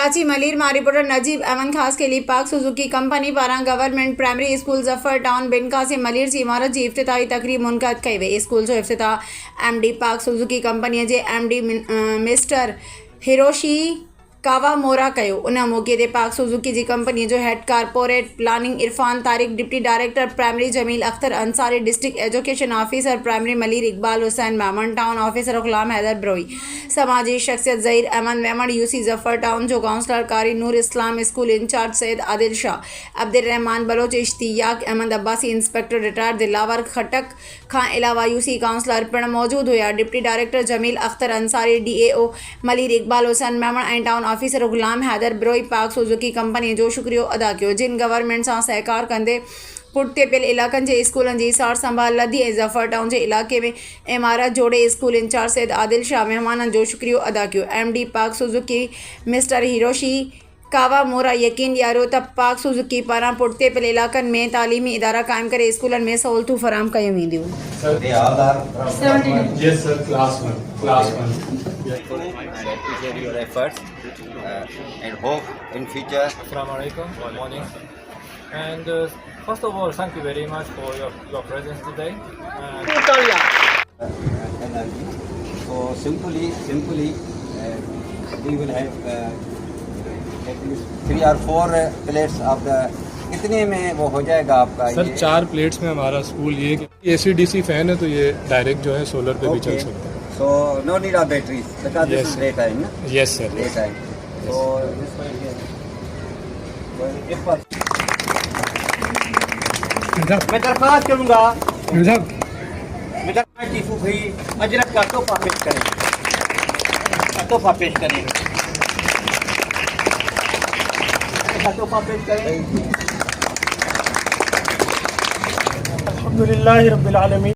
कराची मलिर में रिपोर्टर नजीब अहमद खास के लिए पाक सुजुकी कंपनी पारा government primary school Zafar town बिनका से मलिर की इमारत की इफ्तिताही तकरीब मुनक़द कई वई। स्कूल जो इफ्तिताह एमडी पाक सुजुकी कंपनी के एमडी मिस्टर हिरोशी कावामोरा कयो। उन मौके ते पाक सुजुकी जी कंपनी जो head corporate planning Irfan Tariq, deputy director primary Jamil Akhtar Ansari, district education officer primary Malir Iqbal Hussain Memon, town officer Ghulam Haider Brohi, समाजी शख्सियत ज़हीर अहमद मेमन, यूसी जफर टाउन जो councillor Qari Noor Islam, school incharge Syed Adil Shah, Abdul Rehman Baloch, Ishtiaq Ahmad Abbasi, inspector retired Dilawar Khattak Khan अलावा यूसी काउंसलर पिण मौजूद हुआ। Deputy director Jamil Akhtar Ansari, DAO Malir Iqbal Hussain Memon ऐं town officer Ghulam Haider Brohi Pak Suzuki company जो शुक्रियो अदा किया, जिन गवर्नमेंट से सहकार कंदे पुठिते पियल इलाक़नि जे स्कूलनि जी सार संभाल लधी ऐं जफर टाउन के इलाके में इमारत जोड़े। स्कूल इंचार्ज सैयद आदिल शाह मेहमाननि जो शुक्रियो अदा किया। MD पाक सुजुकी मिस्टर हिरोशी कावामोरा यकीन ॾियारियो त पाक सुजुकी पारां पुठिते पियल इलाक़नि में तालीमी इदारा क़ाइमु करे स्कूलनि में सहूलतूं फराहम कयूं वेंदियूं। And appreciate your efforts and hope in future. Assalamu alaikum. Good morning. And first of all, thank you very much for your presence today. So simply, we will have at least 3 or 4 plates of the. कितने में वो हो जाएगा आपका? Sir 4 plates में हमारा school ये AC/DC fan है तो ये डायरेक्ट जो है सोलर पे भी चल सकता है। So no need of batteries because this is daytime, na? Yes sir. Daytime. So this one here. मैं दरख्वास्त करूँगा टीफू भाई अजरक का तोहफा पेश करें, तोहफा पेश करें, तोहफा पेश करें। अल्हम्दुलिल्लाहि रब्बिल आलमीन।